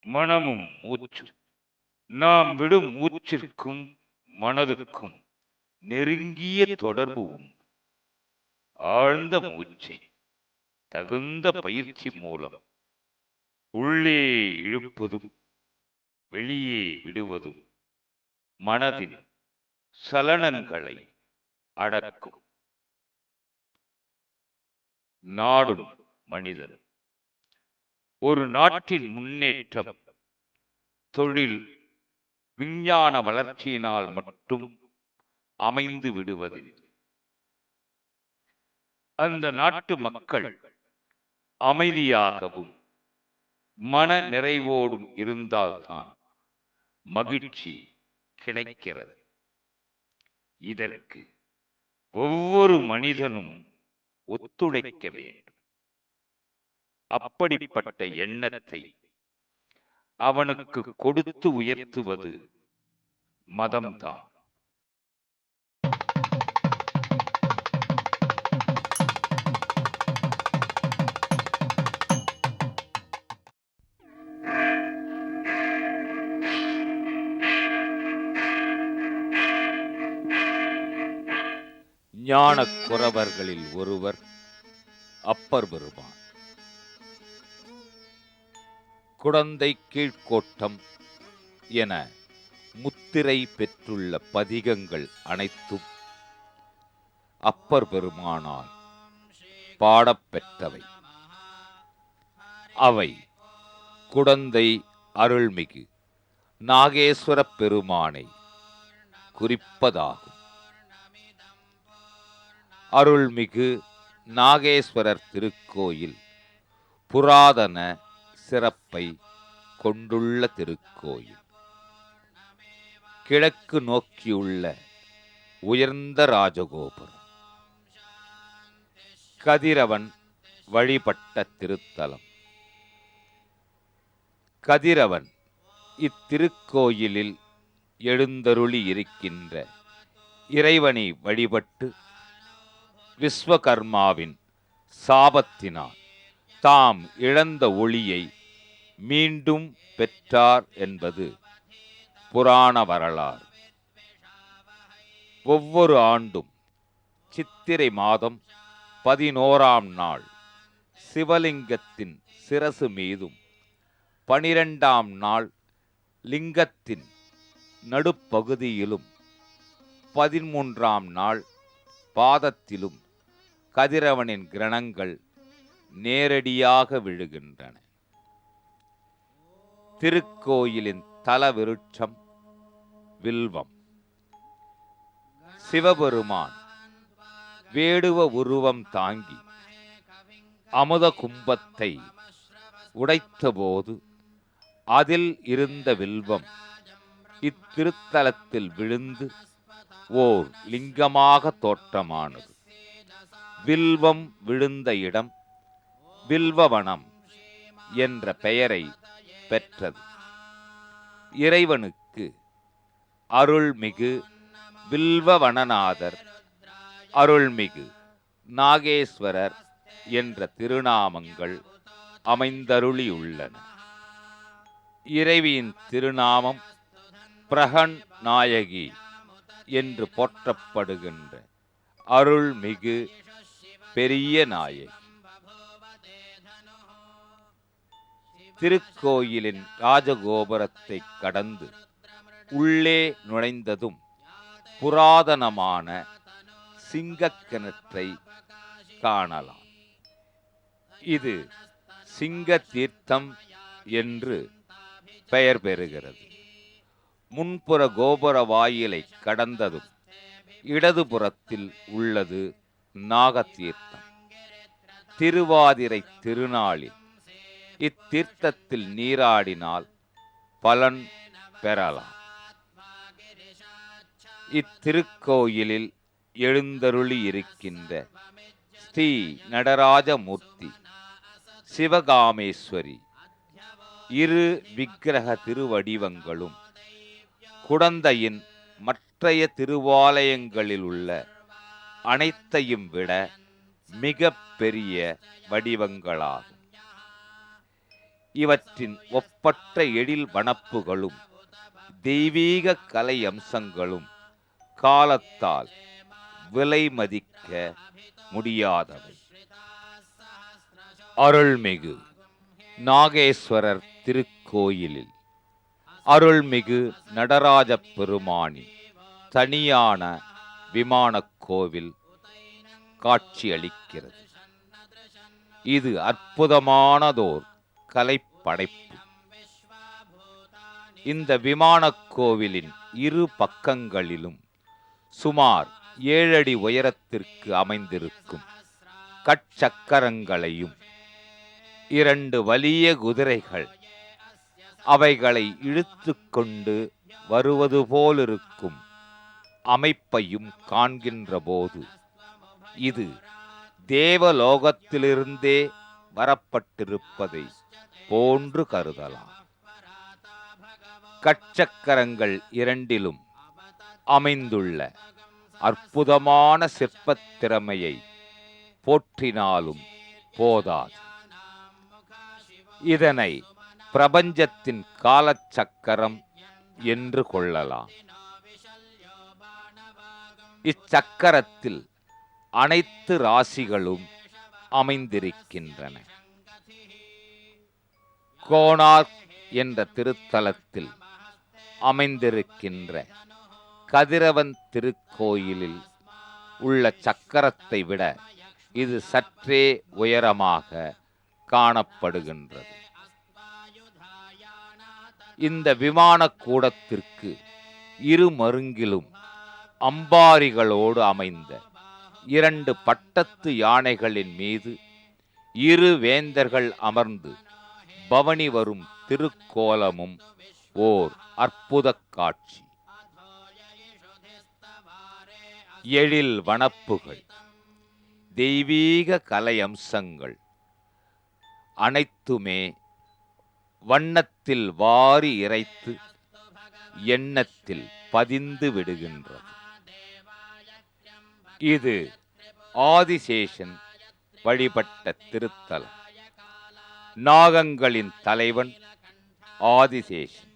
மனமும் மூச்சும். நாம் விடும் மூச்சிற்கும் மனதுக்கும் நெருங்கிய தொடர்பு உண்டு. ஆழ்ந்த மூச்சை தகுந்த பயிற்சி மூலம் உள்ளே இழுப்பதும் வெளியே விடுவதும் மனதின் சலனங்களை அடக்கும். நாடும் மனிதன். ஒரு நாட்டின் முன்னேற்றம் தொழில் விஞ்ஞான வளர்ச்சியினால் மட்டும் அமைந்து விடுவதில்லை. அந்த நாட்டு மக்கள் அமைதியாகவும் மன நிறைவோடும் இருந்தால்தான் மகிழ்ச்சி கிடைக்கிறது. இதற்கு ஒவ்வொரு மனிதனும் ஒத்துழைக்க வேண்டும். அப்படிப்பட்ட எண்ணத்தை அவனுக்கு கொடுத்து உயர்த்துவது மதம்தான். ஞான குறவர்களில் ஒருவர் அப்பர் பெருமான். குடந்தை கீழ்க்கோட்டம் என முத்திரை பெற்றுள்ள பதிகங்கள் அனைத்தும் அப்பர் பெருமானால் பாடப்பெற்றவை. அவை குடந்தை அருள்மிகு நாகேஸ்வர பெருமானை குறிப்பதாகும். அருள்மிகு நாகேஸ்வரர் திருக்கோயில் புராதன சிறப்பை கொண்டுள்ள திருக்கோயில். கிழக்கு நோக்கியுள்ள உயர்ந்த ராஜகோபுரம். கதிரவன் வழிபட்ட திருத்தலம். கதிரவன் இத்திருக்கோயிலில் எழுந்தருளி இருக்கின்ற இறைவனை வழிபட்டு விஸ்வகர்மாவின் சாபத்தினால் தாம் இழந்த ஒளியை மீண்டும் பெற்றார் என்பது புராண வரலாறு. ஒவ்வொரு ஆண்டும் சித்திரை மாதம் 11ஆம் நாள் சிவலிங்கத்தின் சிரசு மீதும் 12ஆம் நாள் லிங்கத்தின் நடுப்பகுதியிலும் 13ஆம் நாள் பாதத்திலும் கதிரவனின் கிரணங்கள் நேரடியாக விழுகின்றன. திருக்கோயிலின் தல விருட்சம் வில்வம். சிவபெருமான் வேடுவ உருவம் தாங்கி அமுத கும்பத்தை உடைத்தபோது அதில் இருந்த வில்வம் இத்திருத்தலத்தில் விழுந்து ஓர் லிங்கமாக தோற்றமானது. வில்வம் விழுந்த இடம் வில்வவனம் என்ற பெயரை பெற்றது. இறைவனுக்கு அருள்மிகு வில்வவனநாதர், அருள்மிகு நாகேஸ்வரர் என்ற திருநாமங்கள் அமைந்தருளியுள்ளன. இறைவியின் திருநாமம் பிரகன் நாயகி என்று போற்றப்படுகின்ற அருள்மிகு பெரிய நாயகி. திருக்கோயிலின் ராஜகோபுரத்தை கடந்து உள்ளே நுழைந்ததும் புராதனமான சிங்கக்கிணற்றை காணலாம். இது சிங்க தீர்த்தம் என்று பெயர் பெறுகிறது. முன்புற கோபுர வாயிலை கடந்ததும் இடதுபுறத்தில் உள்ளது நாகத்தீர்த்தம். திருவாதிரை திருநாளில் இத்தீர்த்தத்தில் நீராடினால் பலன் பெறலாம். இத்திருக்கோயிலில் எழுந்தருளி இருக்கின்ற ஸ்ரீ நடராஜமூர்த்தி, சிவகாமேஸ்வரி இரு விக்கிரக திருவடிவங்களும் குடந்தையின் மற்றைய திருவாலயங்களில் உள்ள அனைத்தையும் விட மிக பெரிய வடிவங்களாகும். இவற்றின் ஒப்பற்ற எழில் வனப்புகளும் தெய்வீக கலை அம்சங்களும் காலத்தால் விலை மதிக்க முடியாதவை. அருள்மிகு நாகேஸ்வரர் திருக்கோயிலில் அருள்மிகு நடராஜ பெருமானின் தனியான விமானக் கோவில் காட்சியளிக்கிறது. இது அற்புதமானதோர் கலைப்படைப்பு. இந்த விமானக் கோவிலின் இரு பக்கங்களிலும் சுமார் 7 அடி உயரத்திற்கு அமைந்திருக்கும் கற்சக்கரங்களையும் 2 வலிய குதிரைகள் அவைகளை இழுத்து கொண்டு வருவது போலிருக்கும் அமைப்பையும் காண்கின்ற போது இது தேவலோகத்திலிருந்தே வரப்பட்டிருப்பதை போன்று கருதலாம். கற்சக்கரங்கள் இரண்டிலும் அமைந்துள்ள அற்புதமான சிற்பத் திறமையை போற்றினாலும் போதாது. இதனை பிரபஞ்சத்தின் காலச்சக்கரம் என்று கொள்ளலாம். இச்சக்கரத்தில் அனைத்து ராசிகளும் அமைந்திருக்கின்றன. கோனார்க் என்ற திருத்தலத்தில் அமைந்திருக்கின்ற கதிரவன் திருக்கோயிலில் உள்ள சக்கரத்தை விட இது சற்றே உயரமாக காணப்படுகின்றது. இந்த விமானக் கூடத்திற்கு இரு மருங்கிலும் அம்பாரிகளோடு அமைந்த 2 பட்டத்து யானைகளின் மீது 2 வேந்தர்கள் அமர்ந்து பவனி வரும் திருக்கோலமும் ஓர் அற்புத காட்சி. எழில் வனப்புகள், தெய்வீக கலை அம்சங்கள் அனைத்துமே வண்ணத்தில் வாரி இறைத்து எண்ணத்தில் பதிந்து விடுகின்றது. இது ஆதிசேஷன் வழிபட்ட திருத்தலம். நாகங்களின் தலைவன் ஆதிசேஷன்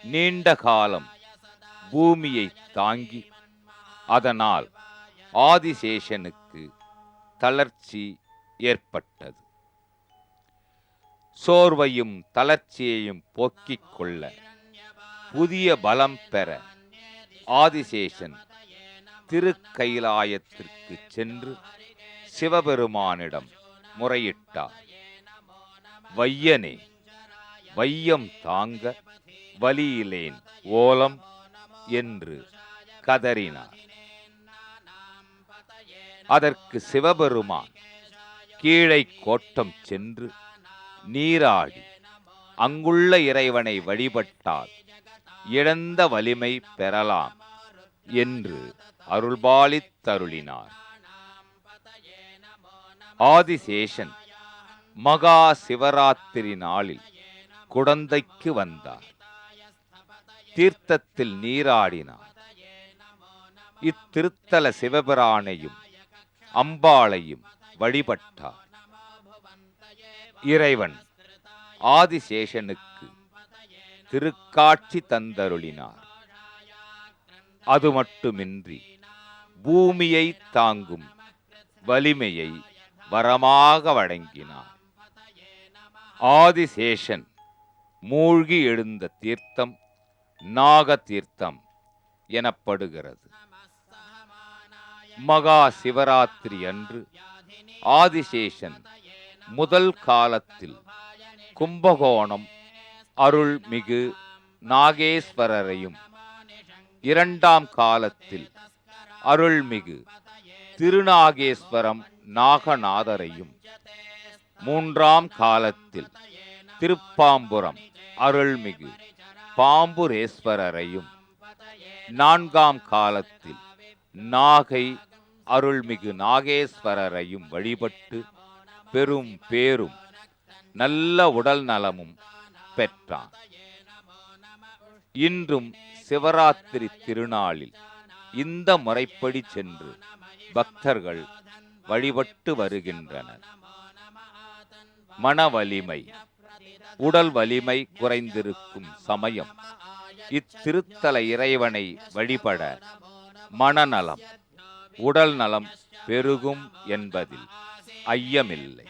நீண்ட காலம் பூமியை தாங்கி, அதனால் ஆதிசேஷனுக்கு தளர்ச்சி ஏற்பட்டது. சோர்வையும் தளர்ச்சியையும் போக்கிக் கொள்ள, புதிய பலம் பெற ஆதிசேஷன் திருக்கைலாயத்திற்கு சென்று சிவபெருமானிடம் முறையிட்டார். வையனே, வையம் தாங்க வலியிலேன் ஓலம் என்று கதறினார். அதற்கு சிவபெருமான் கீழை கோட்டம் சென்று நீராடி அங்குள்ள இறைவனை வழிபட்டால் இழந்த வலிமை பெறலாம் என்று அருள்பாலித்தருளினார். ஆதிசேஷன் மகா சிவராத்திரி நாளில் குடந்தைக்கு வந்தார். தீர்த்தத்தில் நீராடினார். இத்திருத்தல சிவபிரானையும் அம்பாளையும் வழிபட்டார். இறைவன் ஆதிசேஷனுக்கு திருக்காட்சி தந்தருளினார். அது மட்டுமின்றி பூமியை தாங்கும் வலிமையை வரமாக வழங்கினார். ஆதிசேஷன் மூழ்கி எழுந்த தீர்த்தம் நாக தீர்த்தம் எனப்படுகிறது. மகா சிவராத்திரி அன்று ஆதிசேஷன் முதல் காலத்தில் கும்பகோணம் அருள்மிகு நாகேஸ்வரரையும், 2ஆம் காலத்தில் அருள்மிகு திருநாகேஸ்வரம் நாகநாதரையும், 3ஆம் காலத்தில் திருப்பாம்புரம் அருள்மிகு பாம்புரேஸ்வரரையும், 4ஆம் காலத்தில் நாகை அருள்மிகு நாகேஸ்வரரையும் வழிபட்டு பெரும் பேரும் நல்ல உடல் நலமும் பெற்றான். இன்றும் சிவராத்திரி திருநாளில் இந்த முறைப்படி சென்று பக்தர்கள் வழிபட்டு வருகின்றனர். மன வலிமை, உடல் வலிமை குறைந்திருக்கும் சமயம் இத்திருத்தல இறைவனை வழிபட மனநலம் உடல் நலம் பெருகும் என்பதில் ஐயமில்லை.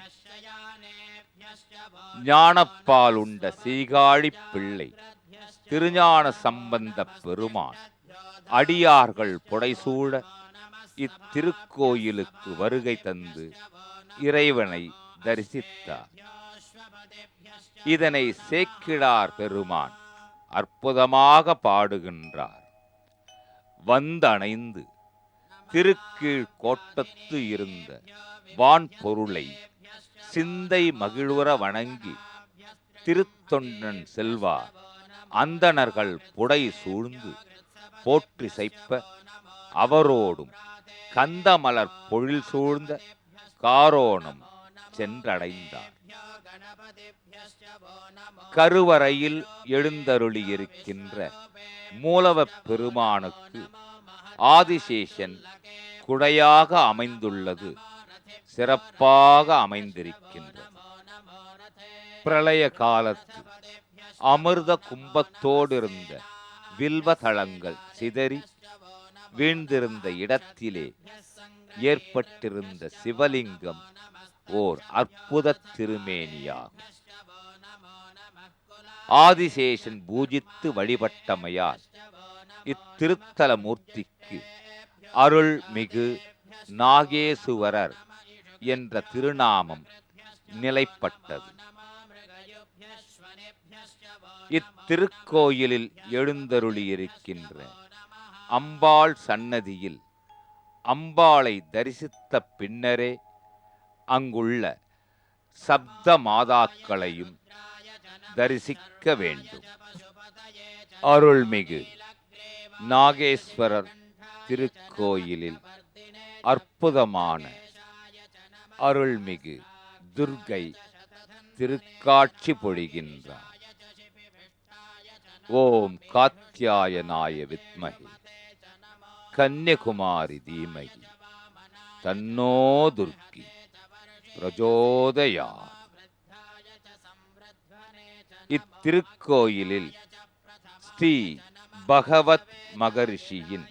ஞானப்பால் உண்ட சீகாழி பிள்ளை திருஞான சம்பந்த பெருமான் அடியார்கள் புடைசூழ இத்திருக்கோயிலுக்கு வருகை தந்து இறைவனை தரிசித்தார். இதனை சேக்கிழார் பெருமான் அற்புதமாக பாடுகின்றார். வந்தணைந்து திருக்கீழ் கோட்டத்து இருந்த வான் பொருளை சிந்தை மகிழ்வுற வணங்கி திருத்தொண்டன் செல்வார் அந்தணர்கள் புடை சூழ்ந்து போற்றி சைப்ப அவரோடும் கந்தமலர் பொழில் சூழ்ந்த காரோணம் சென்றடைந்தார். கருவறையில் எழுந்தருளியிருக்கின்ற மூலவப் பெருமானுக்கு ஆதிசேஷன் குடையாக அமைந்துள்ளது சிறப்பாக அமைந்திருக்கின்றது. பிரளய காலத்து அமிர்த கும்பத்தோடிருந்த வில்வதளங்கள் சிதறி வீழ்ந்திருந்த இடத்திலே ஏற்பட்டிருந்த சிவலிங்கம் ஓர் அற்புத திருமேனியாகும். ஆதிசேஷன் பூஜித்து வழிபட்டமையால் இத்திருத்தல மூர்த்திக்கு அருள்மிகு நாகேசுவரர் என்ற திருநாமம் நிலைப்பட்டது. இத்திருக்கோயிலில் எழுந்தருளியிருக்கின்ற அம்பாள் சன்னதியில் அம்பாளை தரிசித்த பின்னரே அங்குள்ள சப்த மாதாக்களையும் தரிசிக்க வேண்டும். அருள்மிகு நாகேஸ்வரர் திருக்கோயிலில் அற்புதமான அருள்மிகு துர்க்கை திருக்காட்சி பொழிகின்றார். ஓம் காத்யாயனாய வித்மஹே கன்யகுமாரி தீமகி தன்னோ துர்க்கி பிரஜோதயாத். இத்திருக்கோயிலில் ஸ்ரீ பகவத் மகரிஷியின்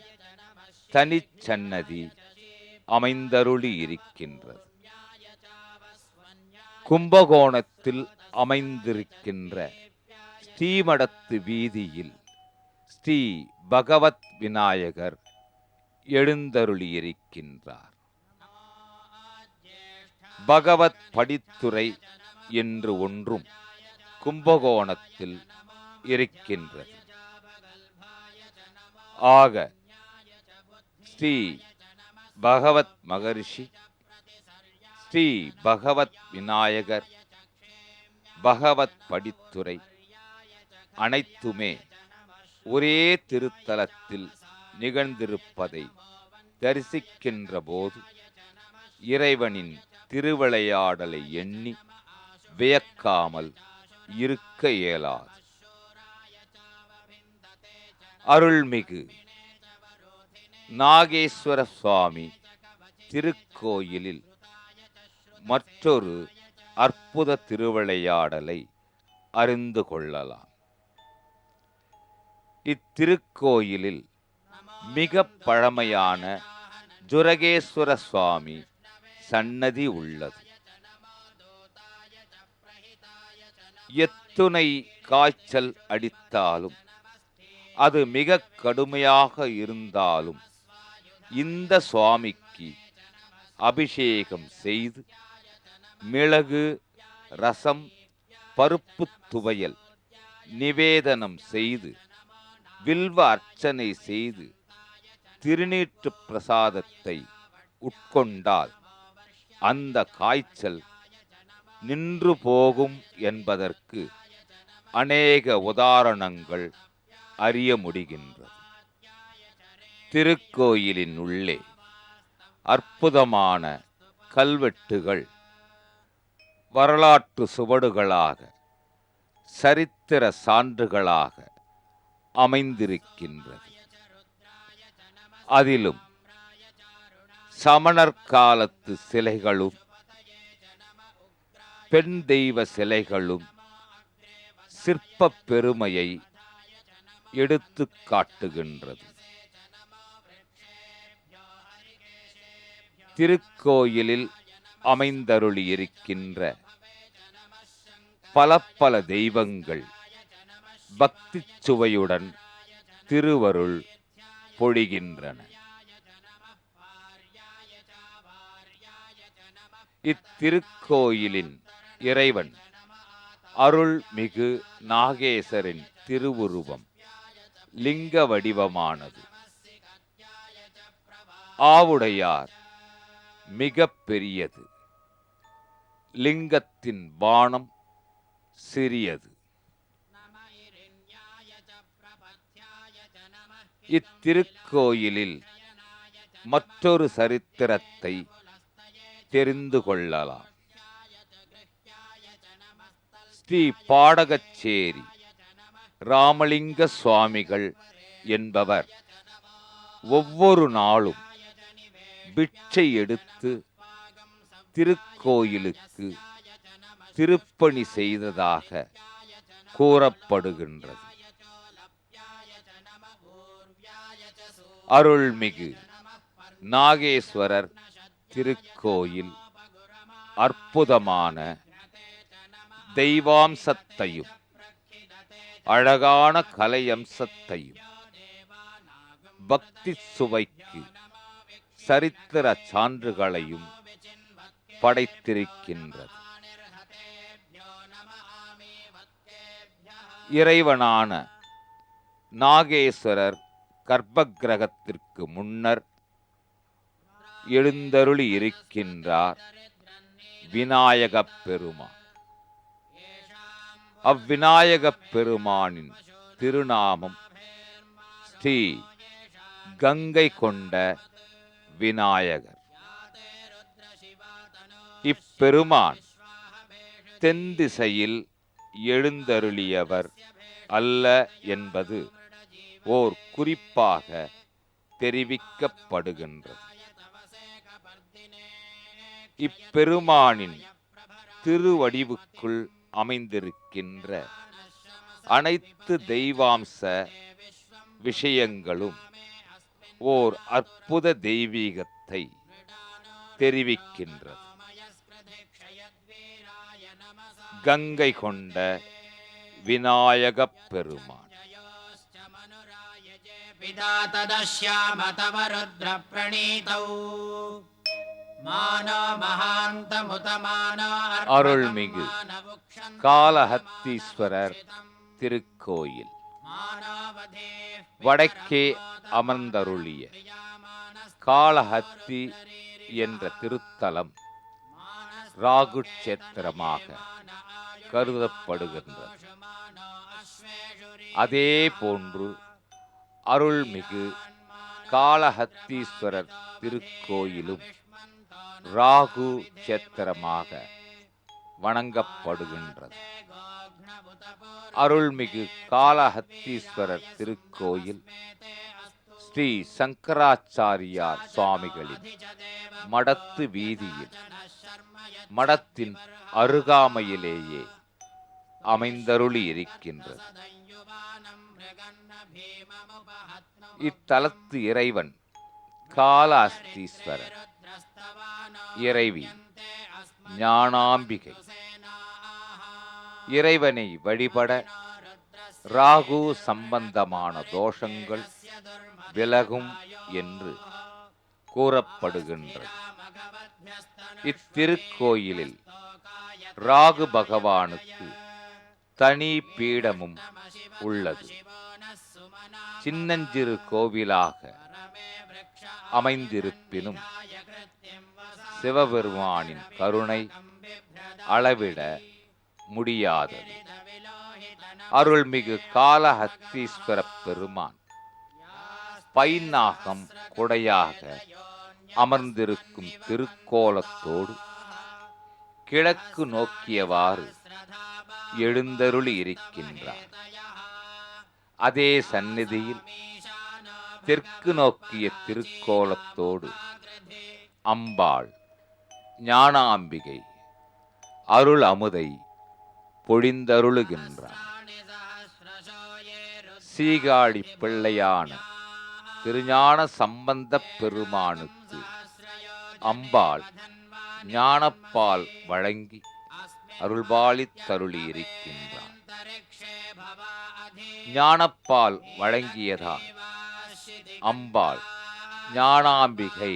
தனிச்சன்னதி அமைந்தருளி இருக்கின்றது. கும்பகோணத்தில் அமைந்திருக்கின்ற ஸ்ரீமடத்து வீதியில் ஸ்ரீ பகவத் விநாயகர் எழுந்தருளியிருக்கின்றார். பகவத் படித்துறை என்று ஒன்றும் கும்பகோணத்தில் இருக்கின்றது. ஆக ஸ்ரீ பகவத் மகரிஷி, ஸ்ரீ பகவத் விநாயகர், பகவத் படித்துறை அனைத்துமே ஒரே திருத்தலத்தில் நிகழ்ந்திருப்பதை தரிசிக்கின்ற போது இறைவனின் திருவிளையாடலை எண்ணி வியக்காமல் இருக்க இயலாது. அருள்மிகு நாகேஸ்வர சுவாமி திருக்கோயிலில் மற்றொரு அற்புத திருவிளையாடலை அறிந்து கொள்ளலாம். இத்திருக்கோயிலில் மிக பழமையான ஜுரகேஸ்வர சுவாமி சன்னதி உள்ளது. எத்துணை காய்ச்சல் அடித்தாலும் அது மிக கடுமையாக இருந்தாலும் இந்த சுவாமிக்கு அபிஷேகம் செய்து மிளகு ரசம் பருப்பு துவையல் நிவேதனம் செய்து வில்வ அர்ச்சனை செய்து திருநீற்று பிரசாதத்தை உட்கொண்டால் அந்த காய்ச்சல் நின்று போகும் என்பதற்கு அநேக உதாரணங்கள் அறிய முடிகின்றது. திருக்கோயிலின் உள்ளே அற்புதமான கல்வெட்டுகள் வரலாற்று சுவடுகளாக சரித்திர சான்றுகளாக அமைந்திருக்கின்றது. அதிலும் சமணர் காலத்து சிலைகளும் பெண் தெய்வ சிலைகளும் சிற்பப் பெருமையை எடுத்துக் காட்டுகின்றது. திருக்கோயிலில் அமைந்தருளியிருக்கின்ற பல பல தெய்வங்கள் பக்திச் சுவையுடன் திருவருள் பொழிகின்றன. இத்திருக்கோயிலின் இறைவன் அருள்மிகு நாகேசரின் திருவுருவம் லிங்க வடிவமானது. ஆவுடையார் மிக பெரியது, லிங்கத்தின் பானம் சிறியது. இத்திருக்கோயிலில் மற்றொரு சரித்திரத்தை தெரிந்து கொள்ளலாம். ஸ்ரீ பாடகச்சேரி ராமலிங்க சுவாமிகள் என்பவர் ஒவ்வொரு நாளும் பிட்சை எடுத்து திருக்கோயிலுக்கு திருப்பணி செய்ததாக கூறப்படுகின்றது. அருள்மிகு நாகேஸ்வரர் திருக்கோயில் அற்புதமான தெய்வாம்சத்தையும் அழகான கலையம்சத்தையும் பக்தி சுவைக்கு சரித்திர சான்றுகளையும் படைத்திருக்கின்றது. இறைவனான நாகேஸ்வரர் கர்ப்பகிரகத்திற்கு முன்னர் எழுந்தருளி இருக்கின்றார் விநாயகப் பெருமான். அவ்விநாயகப் பெருமானின் திருநாமம் ஸ்ரீ கங்கை கொண்ட விநாயகர். இப்பெருமான் தென் திசையில் எழுந்தருளியவர் அல்ல என்பது ஓர் குறிப்பாக தெரிவிக்கப்படுகின்றது. இப்பெருமானின் திருவடிவுக்குள் அமைந்திருக்கின்ற அனைத்து தெய்வாம்ச விஷயங்களும் ஓர் அற்புத தெய்வீகத்தை தெரிவிக்கின்றது. கங்கை கொண்ட விநாயகப் பெருமான். அருள்மிகு காளஹத்தீஸ்வரர் திருக்கோயில் வடக்கே அமர்ந்தருளிய காளஹத்தி என்ற திருத்தலம் ராகு க்ஷேத்திரமாக கருதப்படுகின்றது. அதே போன்று அருள்மிகு காளஹத்தீஸ்வரர் திருக்கோயிலும் ராகு க்ஷேத்திரமாக வணங்கப்படுகின்றது. அருள்மிகு காளஹத்தீஸ்வரர் திருக்கோயில் ஸ்ரீ சங்கராச்சாரியார் சுவாமிகளின் மடத்து வீதியில் மடத்தின் அருகாமையிலேயே அமைந்தருளி இருக்கின்றது. இத்தலத்து இறைவன் காளஹஸ்தீஸ்வரர், இறைவி ஞானாம்பிகை. இறைவனை வழிபட ராகு சம்பந்தமான தோஷங்கள் விலகும் என்று கூறப்படுகின்றது. இத்திருக்கோயிலில் ராகு பகவானுக்கு தனி பீடமும் உள்ளது. சின்னஞ்சிறு கோவிலாக அமைந்திருப்பினும் சிவபெருமானின் கருணை அளவிட முடியாதது. அருள்மிகு காளஹத்தீஸ்வர பெருமான் பைநாகம் குடையாக அமர்ந்திருக்கும் திருக்கோலத்தோடு கிழக்கு நோக்கியவாறு எழுந்தருளி இருக்கின்றார். அதே சந்நிதியில் தெற்கு நோக்கிய திருக்கோலத்தோடு அம்பாள் ஞானாம்பிகை அருள் அமுதை பொழிந்தருளுகின்றார். சீகாழி பிள்ளையான திருஞான சம்பந்தப் பெருமானுக்கு அம்பாள் ஞானப்பால் வழங்கி அருள்பாலித் தருளியிருக்கின்றார். ஞானப்பால் வழங்கியதால் அம்பாள் ஞானாம்பிகை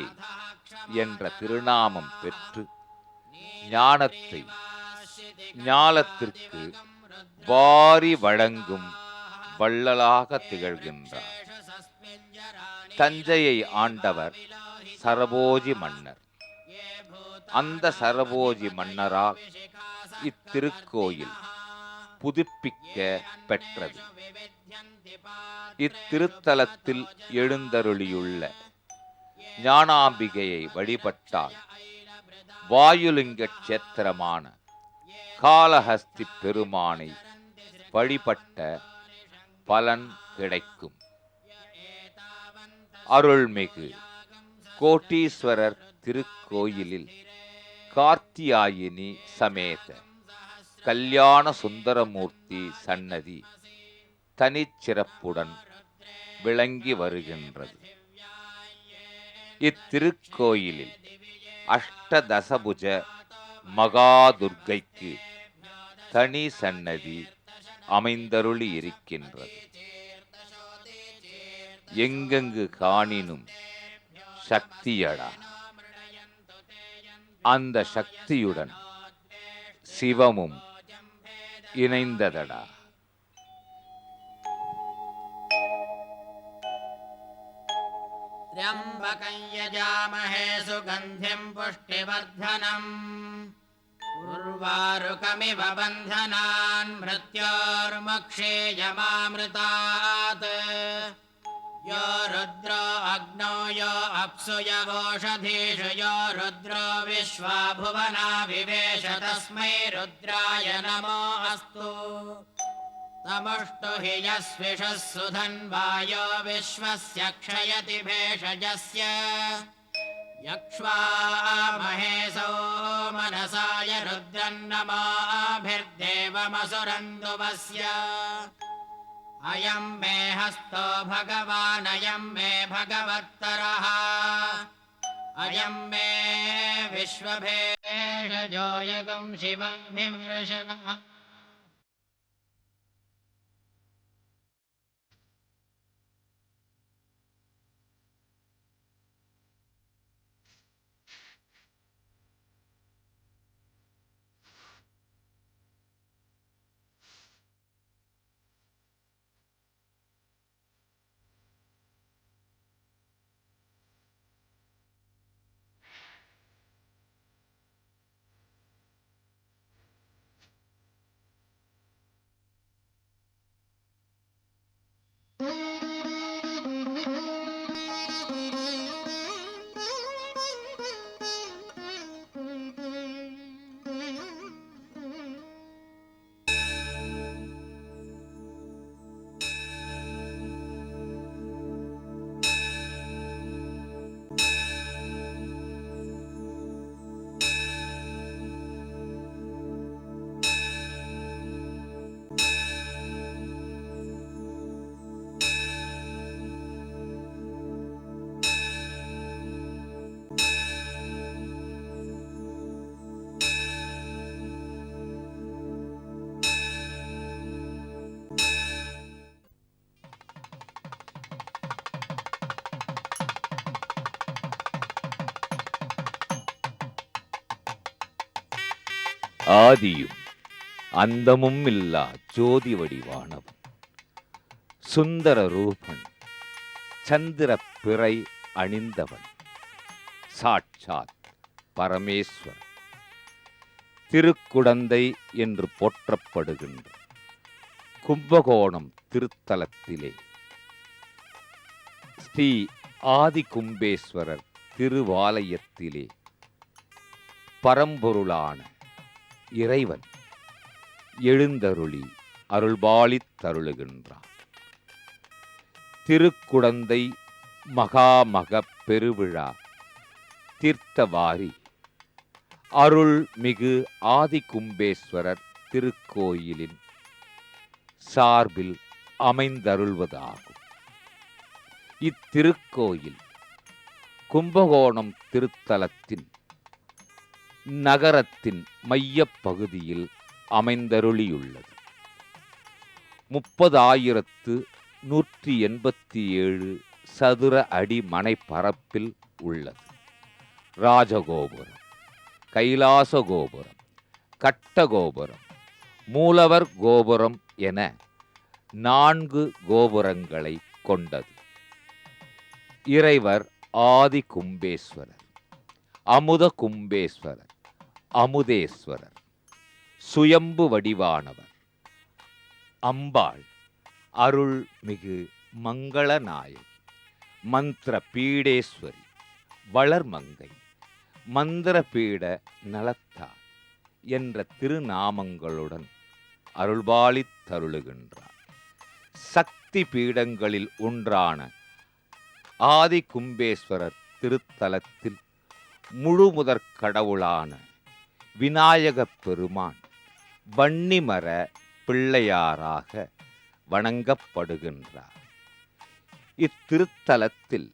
என்ற திருநாமம் பெற்று ஞானத்தை ஞாலத்திற்கு வாரி வழங்கும் வள்ளலாக திகழ்கின்றார். தஞ்சையை ஆண்டவர் சரபோஜி மன்னர். அந்த சரபோஜி மன்னரால் இத்திருக்கோயில் புதுப்பிக்க பெற்றது. இத்திருத்தலத்தில் எழுந்தருளியுள்ள ஞானாம்பிகையை வழிபட்டால் வாயுலிங்க கஷேத்திரமான காளஹஸ்தி பெருமானை வழிபட்ட பலன் கிடைக்கும். அருள்மிகு கோட்டீஸ்வரர் திருக்கோயிலில் கார்த்தியாயினி சமேத கல்யாண சுந்தரமூர்த்தி சன்னதி தனிச்சிறப்புடன் விளங்கி வருகின்றது. இத்திருக்கோயிலில் அஷ்டதசபுஜ மகாதுர்க்கைக்கு தனி சன்னதி அமைந்தருளி இருக்கின்றது. எங்கெங்கு காணினும் சக்தியடா. அந்த சக்தியுடன் சிவமும் இணைந்ததடா. त्र्यम्बकं यजामहे सुगन्धिं पुष्टिवर्धनम् उर्वारुकमिव बन्धनान् मृत्योर्मुक्षीयमामृतात् यो रुद्रो अग्नौ यो अप्सु यवोषधीषु यो रुद्रो विश्वा भुवना विवेश तस्मै रुद्राय नमो अस्तु। तमुष्टु हि यस्विषः सुधन्वायो विश्वस्य क्षयति भेषजस्य यक्ष्वामहेशो मनसाय रुद्रन्नमाभिर्देवमसुरन्दुवस्य अयं मे हस्तो भगवान् अयं मे भगवत्तरः अयं मे विश्वभेषजो यगं शिवं विमृशनः। ஆதியும் அந்தமும் இல்லா ஜோதி வடிவானவன் சுந்தர ரூபன் சந்திர பிறை அணிந்தவன் சாட்சாத் பரமேஸ்வரன் திருக்குடந்தை என்று போற்றப்படுகின்ற கும்பகோணம் திருத்தலத்திலே ஸ்ரீ ஆதி கும்பேஸ்வரர் திருவாலயத்திலே பரம்பொருளான இறைவன் எழுந்தருளி அருள்பாலித் தருளுகின்றான். திருக்குடந்தை மகாமக பெருவிழா தீர்த்தவாரி அருள்மிகு ஆதி கும்பேஸ்வரர் திருக்கோயிலின் சார்பில் அமைந்தருள்வதாகும். இத்திருக்கோயில் கும்பகோணம் திருத்தலத்தின் நகரத்தின் மையப் பகுதியில் அமைந்தருளியுள்ளது. 30,187 சதுர அடி மனைப்பரப்பில் உள்ளது. ராஜகோபுரம், கைலாச கோபுரம், கட்ட கோபுரம், மூலவர் கோபுரம் என 4 கோபுரங்களை கொண்டது. இறைவர் ஆதி கும்பேஸ்வரர், அமுத கும்பேஸ்வரர், அமுதேஸ்வரர், சுயம்பு வடிவானவர். அம்பாள் அருள்மிகு மங்களநாயகி, மந்திர பீடேஸ்வரி, வளர்மங்கை, மந்திரபீட நலத்தார் என்ற திருநாமங்களுடன் அருள்பாலித்தருளுகின்றார். சக்தி பீடங்களில் ஒன்றான ஆதி கும்பேஸ்வரர் திருத்தலத்தில் முழுமுதற் கடவுளான விநாயகப் பெருமான் வன்னிமர பிள்ளையாராக வணங்கப்படுகின்றார். இத்திருத்தலத்தில்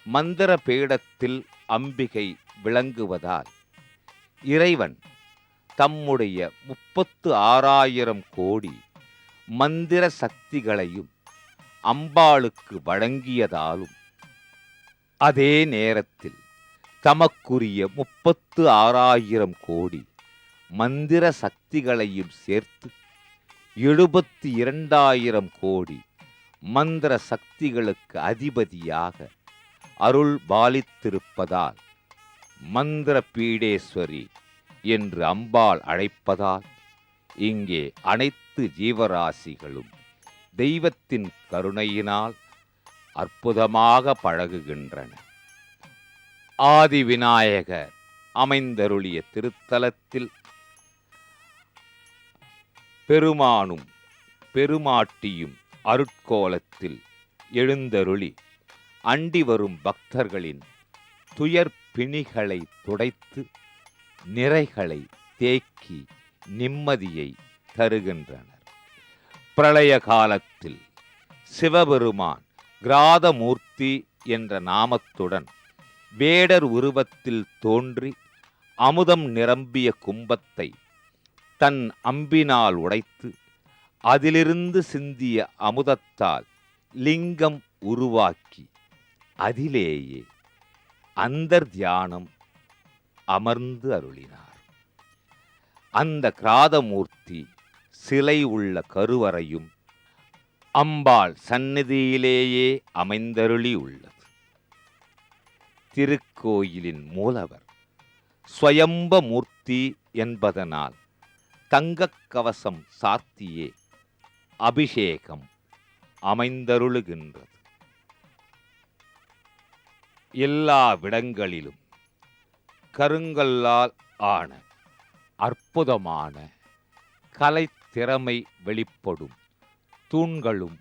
மந்திர பீடத்தில் அம்பிகை விளங்குவதால் இறைவன் தம்முடைய 36,000 கோடி மந்திர சக்திகளையும் அம்பாளுக்கு வழங்கியதாலும், அதே நேரத்தில் தமக்குரிய 36,000 கோடி மந்திர சக்திகளையும் சேர்த்து 72,000 கோடி மந்திர சக்திகளுக்கு அதிபதியாக அருள் பாலித்திருப்பதால் மந்திர பீடேஸ்வரி என்று அம்பாள் அழைப்பதால் இங்கே அனைத்து ஜீவராசிகளும் தெய்வத்தின் கருணையினால் அற்புதமாக பழகுகின்றன. ஆதி விநாயகர் அமைந்தருளிய திருத்தலத்தில் பெருமானும் பெருமாட்டியும் அருட்கோலத்தில் எழுந்தருளி அண்டி வரும் பக்தர்களின் துயர் பிணிகளை துடைத்து நிறைகளை தேக்கி நிம்மதியை தருகின்றனர். பிரளய காலத்தில் சிவபெருமான் கிராதமூர்த்தி என்ற நாமத்துடன் வேடர் உருவத்தில் தோன்றி அமுதம் நிரம்பிய கும்பத்தை தன் அம்பினால் உடைத்து அதிலிருந்து சிந்திய அமுதத்தால் லிங்கம் உருவாக்கி அதிலேயே அந்தர்தியானம் அமர்ந்து அருளினார். அந்த கிராதமூர்த்தி சிலை உள்ள கருவறையும் அம்பாள் சந்நிதியிலேயே அமைந்தருளி உள்ளது. திருக்கோயிலின் மூலவர் ஸ்வயம்பமூர்த்தி என்பதனால் தங்கக் கவசம் சார்த்தியே அபிஷேகம் அமைந்தருளுகின்றது. எல்லா விடங்களிலும் கருங்கல்லால் ஆன அற்புதமான கலைத்திறமை வெளிப்படும் தூண்களும்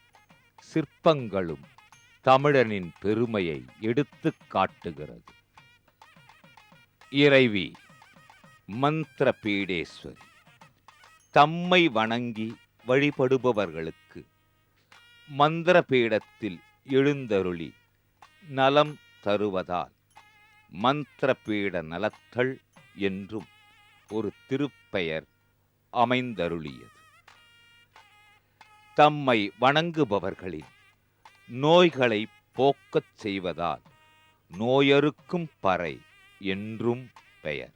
சிற்பங்களும் தமிழனின் பெருமையை எடுத்துக் காட்டுகிறது. இறைவி மந்திர பீடேஸ்வரி தம்மை வணங்கி வழிபடுபவர்களுக்கு மந்திர பீடத்தில் எழுந்தருளி நலம் தருவதால் மந்திர பீட நலத்தள் என்றும் ஒரு திருப்பெயர் அமைந்தருளியது. தம்மை வணங்குபவர்களின் நோய்களை போக்கச் செய்வதால் நோயறுக்கும் பறை என்றும் பெயர்.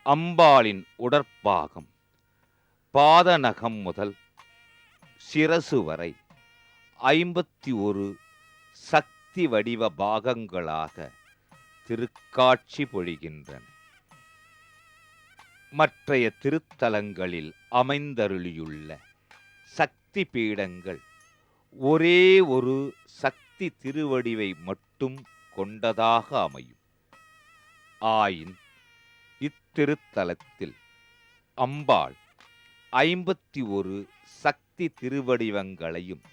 அம்பாளின் உடற்பாகம் பாதநகம் முதல் சிரசு வரை 51 சக்தி வடிவ பாகங்களாக திருக்காட்சி பொழிகின்றன. மற்றைய திருத்தலங்களில் அமைந்தருளியுள்ள சக்தி பீடங்கள் ஒரே ஒரு சக்தி திருவடிவை மட்டும் கொண்டதாக அமையும். ஆயின் இத்திருத்தலத்தில் அம்பாள் 51 சக்தி திருவடிவங்களையும்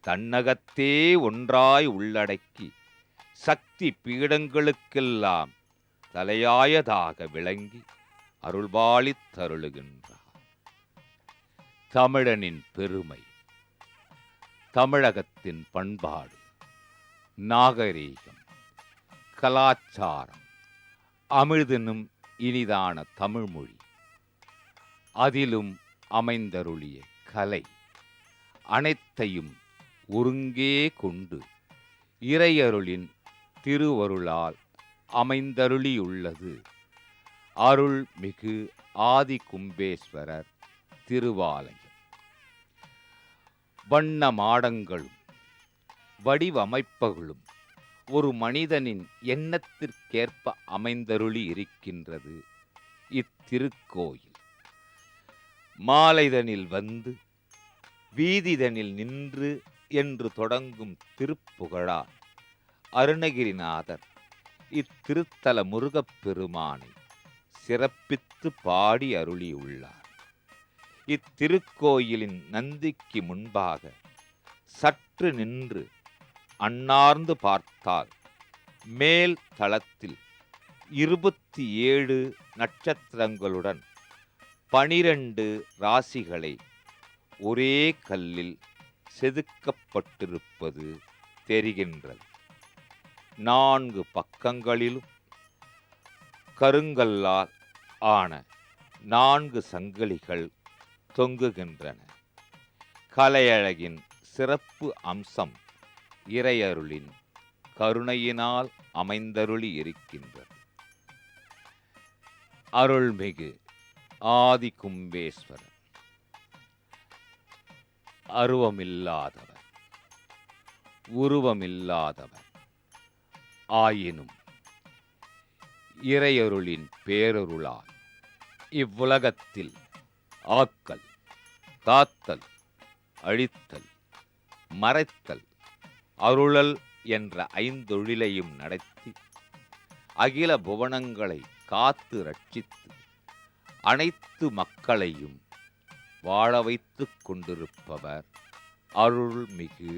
தன்னகத்தே ஒன்றாய் உள்ளடக்கி சக்தி பீடங்களுக்கெல்லாம் தலையாயதாக விளங்கி அருள்பாலித் தருளுகின்றார். தமிழனின் பெருமை, தமிழகத்தின் பண்பாடு, நாகரீகம், கலாச்சாரம், அமிழ்தெனும் இனிதான தமிழ்மொழி, அதிலும் அமைந்தருளிய கலை அனைத்தையும் ஒருங்கே கொண்டு இறையருளின் திருவருளால் அமைந்தருளியுள்ளது அருள்மிகு ஆதி கும்பேஸ்வரர் திருவாலயம். வண்ண மாடங்களும் வடிவமைப்புகளும் ஒரு மனிதனின் எண்ணத்திற்கேற்ப அமைந்தருளி இருக்கின்றது இத்திருக்கோயில். மாலைதனில் வந்து வீதிதனில் நின்று என்று தொடங்கும் திருப்புகழால் அருணகிரிநாதர் இத்திருத்தல முருகப்பெருமானை சிறப்பித்து பாடி அருளியுள்ளார். இத்திருக்கோயிலின் நந்திக்கு முன்பாக சற்று நின்று அண்ணார்ந்து பார்த்தால் மேல் தளத்தில் 27 நட்சத்திரங்களுடன் 12 ராசிகளை ஒரே கல்லில் செதுக்கப்பட்டிருப்பது தெரிகின்றது. 4 பக்கங்களிலும் கருங்கல்லால் ஆன 4 சங்கிலிகள் தொங்குகின்றன. கலையழகின் சிறப்பு அம்சம் இறையருளின் கருணையினால் அமைந்தருளி இருக்கின்றது. அருள்மிகு ஆதி கும்பேஸ்வரர் அருவமில்லாதவர், உருவமில்லாதவர் ஆயினும் இறையருளின் பேரருளால் இவ்வுலகத்தில் ஆக்கல், காத்தல், அழித்தல், மறைத்தல், அருளல் என்ற 5 தொழிலையும் நடத்தி அகில புவனங்களை காத்து ரட்சித்து அனைத்து மக்களையும் வாழ வைத்துக் கொண்டிருப்பவர் அருள்மிகு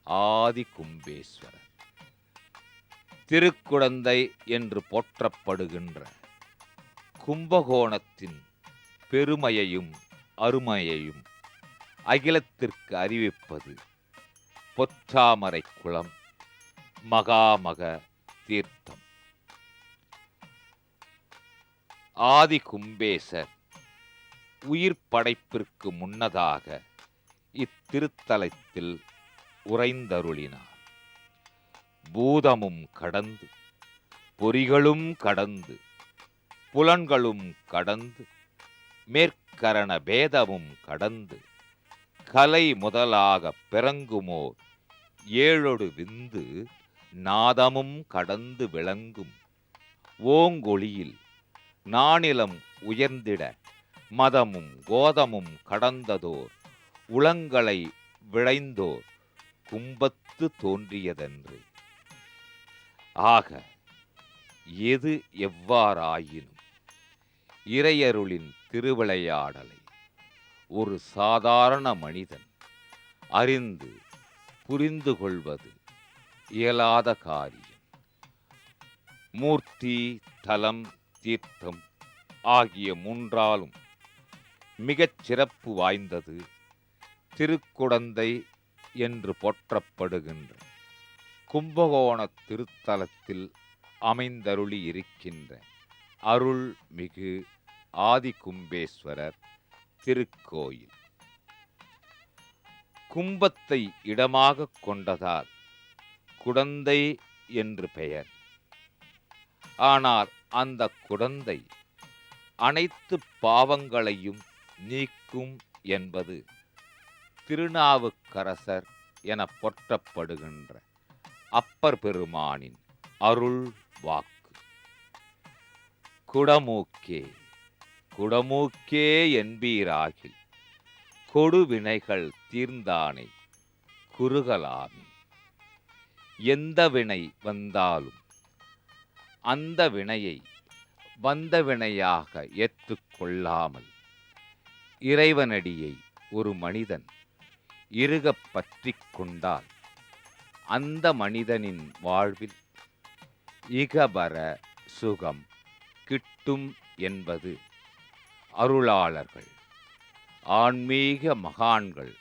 ஆதி கும்பேஸ்வரர். திருக்குடந்தை என்று போற்றப்படுகின்ற கும்பகோணத்தின் பெருமையையும் அருமையையும் அகிலத்திற்கு அறிவிப்பது பொற்றாமரை குளம் மகாமக தீர்த்தம். ஆதி கும்பேசர் உயிர் படைப்பிற்கு முன்னதாக இத்திருத்தலத்தில் உறைந்தருளினார். பூதமும் கடந்து, பொறிகளும் கடந்து, புலன்களும் கடந்து, மேற்கரண பேதமும் கடந்து, கலை முதலாக பிறங்குமோர் 7 விந்து நாதமும் கடந்து விளங்கும் ஓங்கொளியில் நானிலம் உயர்ந்திட மதமும் கோதமும் கடந்ததோர் உளங்களை விளைந்தோர் கும்பத்து தோன்றியதென்று. ஆக எது எவ்வாறாயினும் இறையருளின் திருவிளையாடலை ஒரு சாதாரண மனிதன் அறிந்து புரிந்து கொள்வது இயலாத காரியம். மூர்த்தி, தலம், தீர்த்தம் ஆகிய 3ஆலும் மிகச் சிறப்பு வாய்ந்தது திருக்குடந்தை என்று போற்றப்படுகின்ற கும்பகோண திருத்தலத்தில் அமைந்தருளி இருக்கின்ற அருள்மிகு ஆதி கும்பேஸ்வரர் திருக்கோயில். கும்பத்தை இடமாக கொண்டதால் குடந்தை என்று பெயர். ஆனால் அந்த குடந்தை அனைத்து பாவங்களையும் நீக்கும் என்பது திருநாவுக்கரசர் என போற்றப்படுகின்ற அப்பர் பெருமானின் அருள் வாக்கு. குடமூக்கே குடமூக்கே என்பீராகில் கொடுவினைகள் தீர்ந்தானை குறுகலாமே. எந்த வினை வந்தாலும் அந்த வினையை வந்த வினையாக ஏற்றுக்கொள்ளாமல் இறைவனடியை ஒரு மனிதன் இறுகப் பற்றிக் கொண்டால் அந்த மனிதனின் வாழ்வில் இகபர சுகம் கிட்டும் என்பது அருளாளர்கள், ஆன்மீக மகான்கள்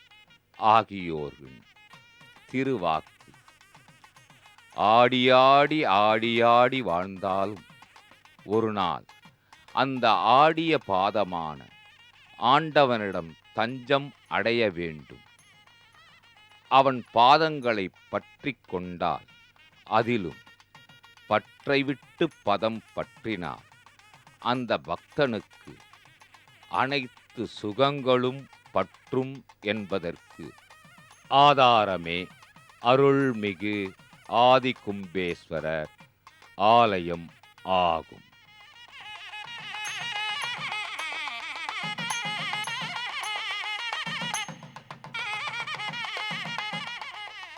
ஆகியோரின் திருவாக்கு. ஆடியாடி ஆடியாடி வாழ்ந்தாலும் ஒரு நாள் அந்த ஆடிய பாதமான ஆண்டவனிடம் தஞ்சம் அடைய வேண்டும். அவன் பாதங்களை பற்றி கொண்டால், அதிலும் பற்றை விட்டு பதம் பற்றினார் அந்த பக்தனுக்கு அனைத்து சுகங்களும் பற்றும் என்பதற்கு ஆதாரமே அருள்மிகு ஆதிகும்பேஸ்வரர் ஆலயம் ஆகும்.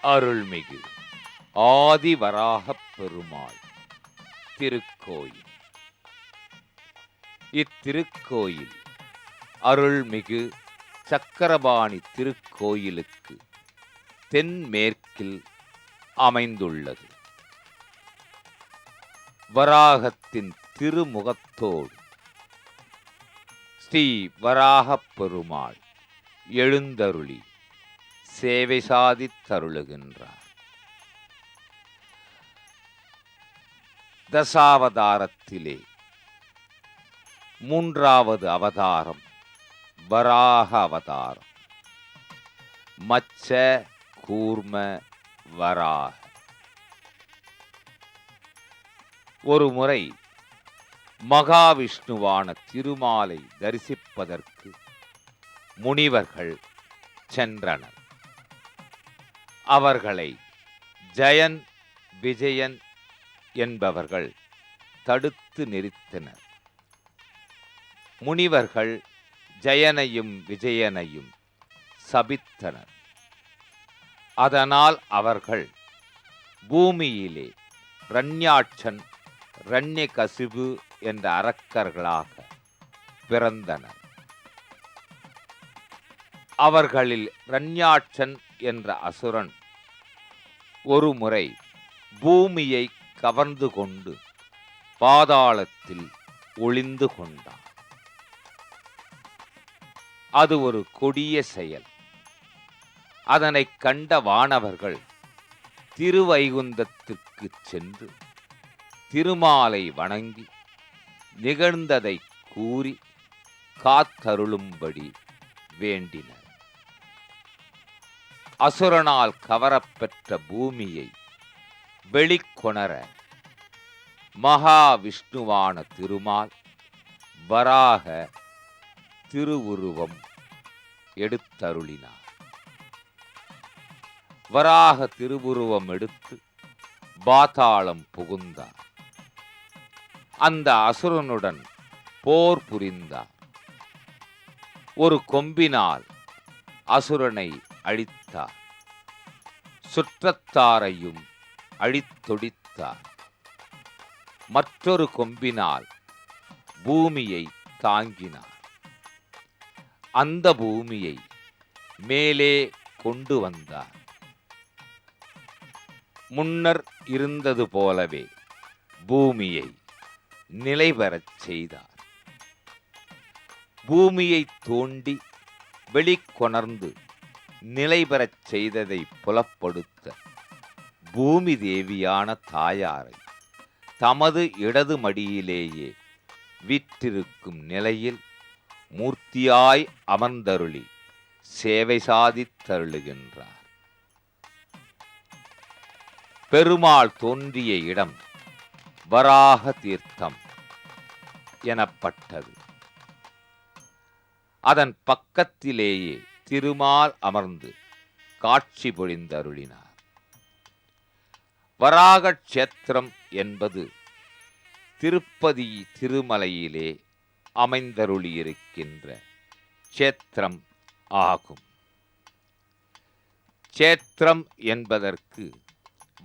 அருள்மிகு ஆதிவராகப் பெருமாள் திருக்கோயில். இத்திருக்கோயில் அருள்மிகு சக்கரபாணி திருக்கோயிலுக்கு தென்மேற்கில் அமைந்துள்ளது. வராகத்தின் திருமுகத்தோடு ஸ்ரீ வராகப் பெருமாள் எழுந்தருளி சேவை சாதித்தருளுகின்றார். தசாவதாரத்திலே மூன்றாவது அவதாரம் வராக அவதாரம். மச்ச கூர்ம வராக. ஒரு முறை மகாவிஷ்ணுவான திருமாலை தரிசிப்பதற்கு முனிவர்கள் சென்றனர். அவர்களை ஜெயன், விஜயன் என்பவர்கள் தடுத்து நிறுத்தினர். முனிவர்கள் ஜெயனையும் விஜயனையும் சபித்தனர். அதனால் அவர்கள் பூமியிலே ரண்யாட்சன், ரண்யகசிபு என்ற அரக்கர்களாக பிறந்தனர். அவர்களில் ரண்யாட்சன் என்ற அசுரன் ஒரு முறை பூமியை கவர்ந்து கொண்டு பாதாளத்தில் ஒளிந்து கொண்டான். அது ஒரு கொடிய செயல். அதனைக் கண்ட வானவர்கள் திருவைகுந்தத்திற்கு சென்று திருமாலை வணங்கி நிகழ்ந்ததை கூறி காத்தருளும்படி வேண்டினர். அசுரனால் கவரப்பெற்ற பூமியை வெளிக்கொணர மகாவிஷ்ணுவான திருமால் வராக திருவுருவம் எடுத்தருளினார். வராக திருவுருவம் எடுத்து பாதாளம் புகுந்தார். அந்த அசுரனுடன் போர் புரிந்தார். ஒரு கொம்பினால் அசுரனை அழித்தார். சுற்றத்தாரையும் அழித்தொழித்தார். மற்றொரு கொம்பினால் பூமியை தாங்கினார். அந்த பூமியை மேலே கொண்டு வந்தார். முன்னர் இருந்தது போலவே பூமியை நிலைபெறச் செய்தார். பூமியை தோண்டி வெளிக்கொணர்ந்து நிலைபெறச் செய்ததை புலப்படுத்த பூமி தேவியான தாயாரை தமது இடது மடியிலேயே வீற்றிருக்கும் நிலையில் மூர்த்தியாய் அமர்ந்தருளி சேவை சாதித்தருளுகின்றார். பெருமாள் தோன்றிய இடம் வராக தீர்த்தம் எனப்பட்டது. அதன் பக்கத்திலேயே திருமால் அமர்ந்து காட்சி பொழிந்தருளினார். வராக க்ஷேத்திரம் என்பது திருப்பதி திருமலையிலே அமைந்தருளியிருக்கின்ற க்ஷேத்திரம் ஆகும். க்ஷேத்திரம் என்பதற்கு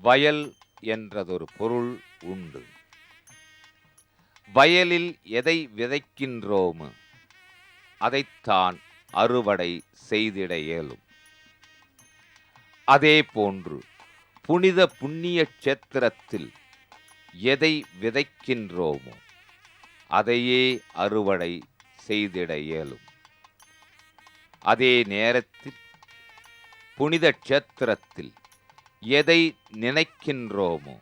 வயல் என்றதொரு பொருள் உண்டு. வயலில் எதை விதைக்கின்றோமோ அதைத்தான் அறுவடை செய்திட இயலும். அதே போன்று புனித புண்ணிய க்ஷேத்திரத்தில் எதை விதைக்கின்றோமோ அதையே அறுவடை செய்திட இயலும். அதே நேரத்தில் புனித க்ஷேத்திரத்தில் எதை நினைக்கின்றோமோ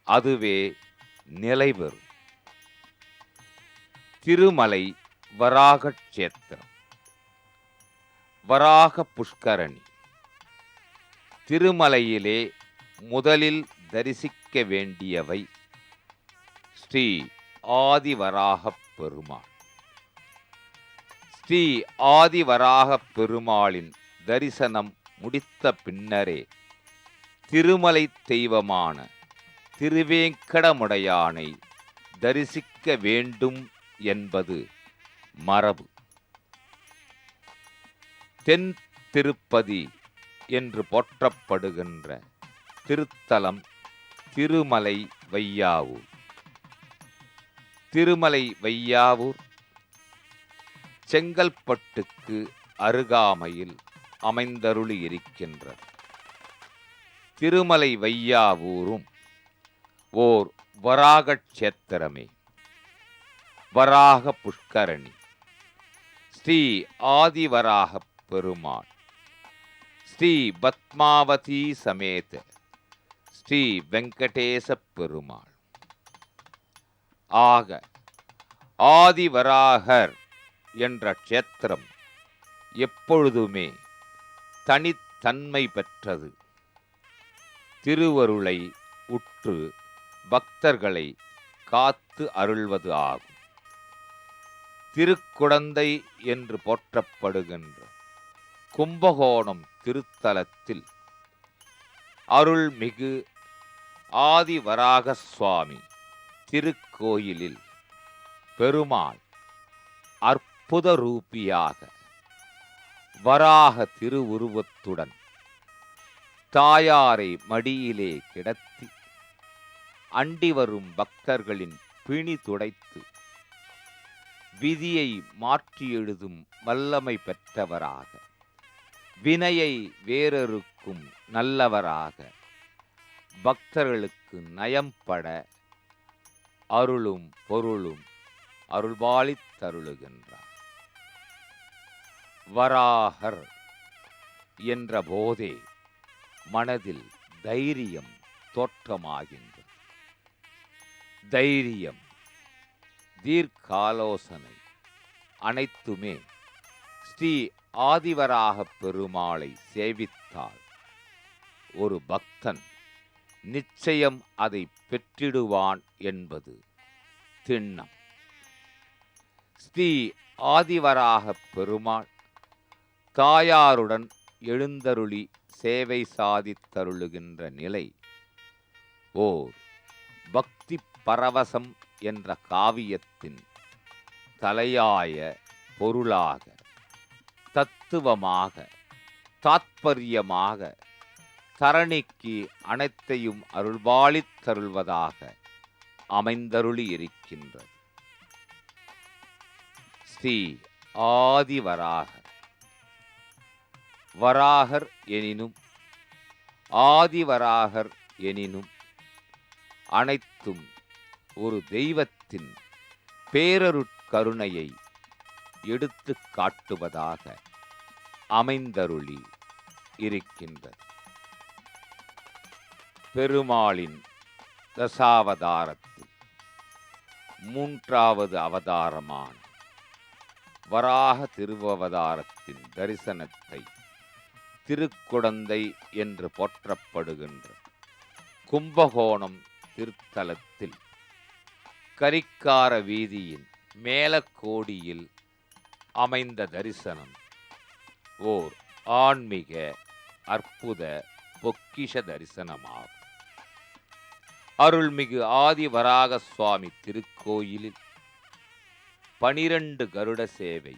அதுவே நிலை பெறும். திருமலை வராக க்ஷேத்திரம், வராக புஷ்கரணி. திருமலையிலே முதலில் தரிசிக்க வேண்டியவை ஸ்ரீ ஆதிவராகப் பெருமாள். ஸ்ரீ ஆதிவராகப் பெருமாளின் தரிசனம் முடித்த பின்னரே திருமலை தெய்வமான திருவேங்கடமுடையானை தரிசிக்க வேண்டும் என்பது மரபு. தென் திருப்பதி என்று போற்றப்படுகின்ற திருத்தலம் திருமலை வையாவூர். திருமலை வையாவூர் செங்கல்பட்டுக்கு அருகாமையில் அமைந்தருளி இருக்கின்றது. திருமலை வையாவூரும் ஓர் வராக க்ஷேத்திரமே. வராக புஷ்கரணி, ஸ்ரீ ஆதிவராகப் பெருமாள், ஸ்ரீ பத்மாவதி சமேத ஸ்ரீ வெங்கடேச பெருமாள். ஆக ஆதிவராகர் என்ற க்ஷேத்திரம் எப்பொழுதுமே தனித்தன்மை பெற்றது. திருவருளை உற்று பக்தர்களை காத்து அருள்வது ஆகும். திருக்குடந்தை என்று போற்றப்படுகின்ற கும்பகோணம் திருத்தலத்தில் அருள்மிகு ஆதிவராக சுவாமி திருக்கோயிலில் பெருமாள் அற்புத ரூபியாக வராக திருவுருவத்துடன் தாயாரை மடியிலே கிடத்தி அண்டி வரும் பக்தர்களின் பிணி துடைத்து விதியை மாற்றி எழுதும் வல்லமை பெற்றவராக, வினையை வேறறுக்கும் நல்லவராக, பக்தர்களுக்கு நயம்பட அருளும் பொருளும் அருள்பாலித் தருளுகின்றார். வராகர் என்ற போதே மனதில் தைரியம் தோற்றமாகின்றது. தைரியம், தீர்க்காலோசனை அனைத்துமே ஸ்ரீ ஆதிவராகப் பெருமாளை சேவித்தால் ஒரு பக்தன் நிச்சயம் அதை பெற்றிடுவான் என்பது திண்ணம். ஸ்ரீ ஆதிவராகப் பெருமாள் தாயாருடன் எழுந்தருளி சேவை சாதித்தருளுகின்ற நிலை ஓர் பக்தி பரவசம் என்ற காவியத்தின் தலையாய பொருளாக, தத்துவமாக, தாத்பரியமாக தரணிக்கு அனைத்தையும் அருள்பாலித் தருள்வதாக அமைந்தருளி இருக்கின்றது. ஸ்ரீ ஆதிவராகர். வராகர் எனினும் ஆதிவராகர் எனினும் அனைத்தும் ஒரு தெய்வத்தின் பேரருட்கருணையை எடுத்து காட்டுவதாக அமைந்தருளி இருக்கின்றது. பெருமாளின் தசாவதாரத்தில் மூன்றாவது அவதாரமான வராக திருவவதாரத்தின் தரிசனத்தை திருக்குடந்தை என்று போற்றப்படுகின்ற கும்பகோணம் திருத்தலத்தில் கரிக்கார வீதியின் மேலக்கோடியில் அமைந்த தரிசனம் ஓர் ஆன்மீக அற்புத பொக்கிஷ தரிசனமாகும். அருள்மிகு ஆதிவராக சுவாமி திருக்கோயிலில் 12 கருட சேவை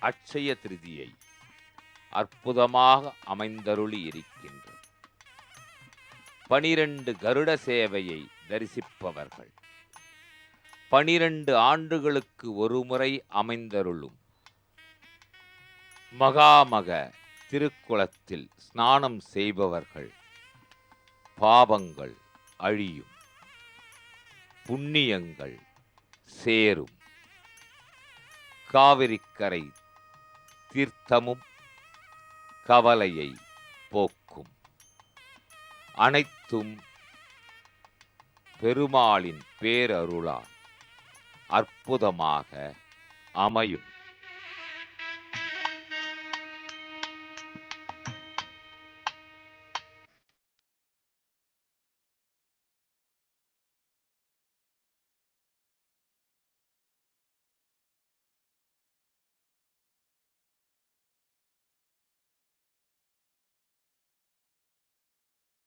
அட்சய திருதியை அற்புதமாக அமைந்தருளி இருக்கின்றது. 12 கருட சேவையை தரிசிப்பவர்கள் 12 ஆண்டுகளுக்கு ஒருமுறை அமைந்தருளும் மகாமக திருக்குளத்தில் ஸ்நானம் செய்பவர்கள் பாவங்கள் அழியும், புண்ணியங்கள் சேரும். காவிரிக்கரை தீர்த்தமும் கவலையை போக்கும். அனைத்தும் பெருமாளின் பேரருளால் அற்புதமாக அமையும்.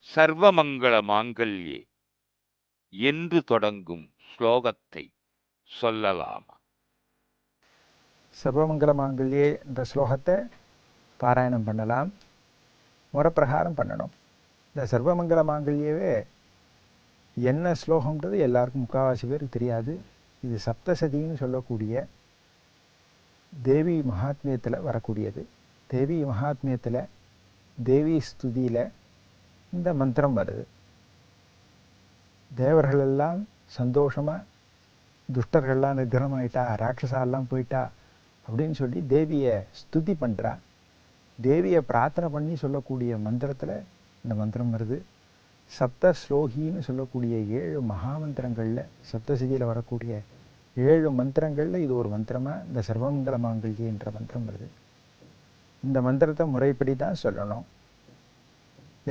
சர்வமங்கள மாங்கல்யே என்று தொடங்கும் ஸ்லோகத்தை சொல்லலாம். சர்வமங்கல மாங்கல்யே என்ற ஸ்லோகத்தை பாராயணம் பண்ணலாம். முறப்பிரகாரம் பண்ணணும். இந்த சர்வமங்கல மாங்கல்யவே என்ன ஸ்லோகம்ன்றது எல்லாருக்கும் முக்கால்வாசி பேருக்கு தெரியாது. இது சப்தசதின்னு சொல்லக்கூடிய தேவி மகாத்மியத்தில் வரக்கூடியது. தேவி மகாத்மியத்தில் தேவி ஸ்துதியில் இந்த மந்திரம் வருது. தேவர்களெல்லாம் சந்தோஷமாக துஷ்டர்கள்லாம் நிகிரகமாயிட்டா, ராட்சசாலாம் போயிட்டா அப்படின்னு சொல்லி தேவியை ஸ்துதி பண்ணுறா. தேவியை பிரார்த்தனை பண்ணி சொல்லக்கூடிய மந்திரத்தில் இந்த மந்திரம் வருது. சப்த ஸ்லோகின்னு சொல்லக்கூடிய 7 மகாமந்திரங்களில், சப்தசிதியில் வரக்கூடிய 7 மந்திரங்களில் இது ஒரு மந்திரமாக இந்த சர்வமங்கல மாங்கல்யே என்ற மந்திரம் வருது. இந்த மந்திரத்தை முறைப்படி தான் சொல்லணும்.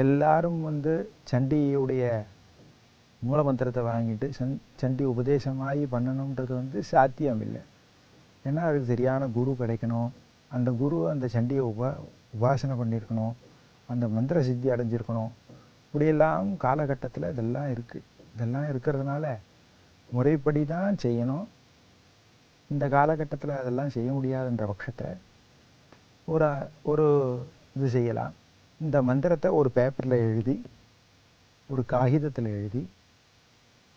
எல்லாரும் சண்டியுடைய மூல மந்திரத்தை வாங்கிட்டு சண்டி உபதேசமாகி பண்ணணுன்றது சாத்தியம் இல்லை. ஏன்னா அதுக்கு சரியான குரு கிடைக்கணும். அந்த குரு அந்த சண்டியை உபாசனை பண்ணியிருக்கணும். அந்த மந்திர சித்தி அடைஞ்சிருக்கணும். இப்படியெல்லாம் காலகட்டத்தில் இதெல்லாம் இருக்குது. இதெல்லாம் இருக்கிறதுனால முறைப்படி தான் செய்யணும். இந்த காலகட்டத்தில் அதெல்லாம் செய்ய முடியாதுன்ற பட்சத்தில் ஒரு இது செய்யலாம். இந்த மந்திரத்தை ஒரு பேப்பரில் எழுதி, ஒரு காகிதத்தில் எழுதி,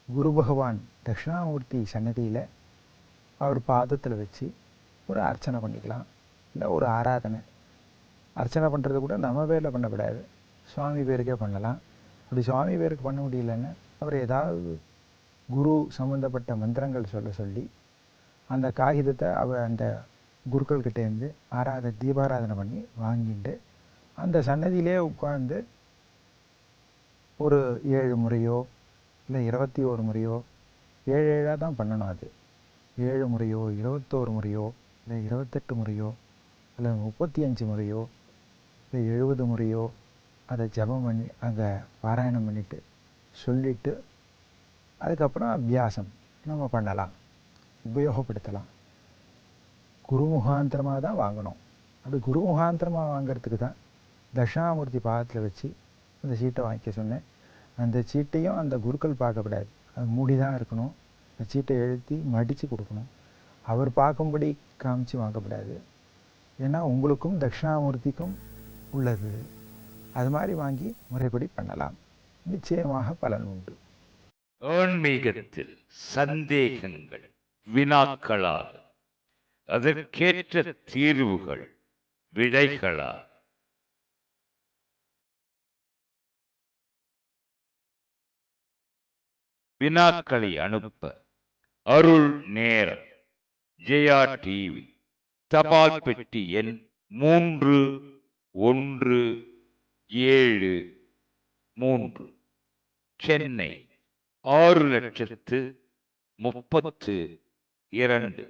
குரு பகவான் தட்சிணாமூர்த்தி சன்னதியில் அவர் பாதத்தில் வச்சு ஒரு அர்ச்சனை பண்ணிக்கலாம். இல்லை ஒரு ஆராதனை. அர்ச்சனை பண்ணுறது கூட நம்ம பேரில் பண்ணக்கூடாது, சுவாமி பேருக்கே பண்ணலாம். அப்படி சுவாமி பேருக்கு பண்ண முடியலன்னு அவர் ஏதாவது குரு சம்மந்தப்பட்ட மந்திரங்கள் சொல்லி அந்த காகிதத்தை அந்த குருக்கள்கிட்டேருந்து தீபாராதனை பண்ணி வாங்கிட்டு அந்த சன்னதியிலே உட்கார்ந்து ஒரு 7 முறையோ இல்லை 21 முறையோ, 7 தான் பண்ணணும். அது 7 முறையோ 21 முறையோ இல்லை 28 முறையோ இல்லை 35 முறையோ இல்லை 70 முறையோ அதை ஜபம் பண்ணி அங்கே பாராயணம் பண்ணிட்டு சொல்லிட்டு அதுக்கப்புறம் அபியாசம் நம்ம பண்ணலாம், உபயோகப்படுத்தலாம். குருமுகாந்திரமாக தான் வாங்கணும். அப்படி குருமுகாந்திரமாக வாங்கிறதுக்கு தான் தட்சிணாமூர்த்தி பாதத்தில் வச்சு அந்த சீட்டை வாங்கிக்க சொன்னேன். அந்த சீட்டையும் அந்த குருக்கள் பார்க்கக்கூடாது, அது மூடி தான் இருக்கணும். அந்த சீட்டை எழுதி மடித்து கொடுக்கணும். அவர் பார்க்கும்படி காமிச்சு வாங்கக்கூடாது. ஏன்னா உங்களுக்கும் தட்சிணாமூர்த்திக்கும் உள்ளது. அது மாதிரி வாங்கி முறைப்படி பண்ணலாம். நிச்சயமாக பலன் உண்டு. ஆன்மீகத்தில் சந்தேகங்கள், வினாக்களால் அதற்கேற்ற தீர்வுகள், விடைகளால் வினாக்களை அனுப்ப அருள் நேரம், ஜெயா டிவி, தபால் பெட்டி எண் 317 சென்னை 6,32,000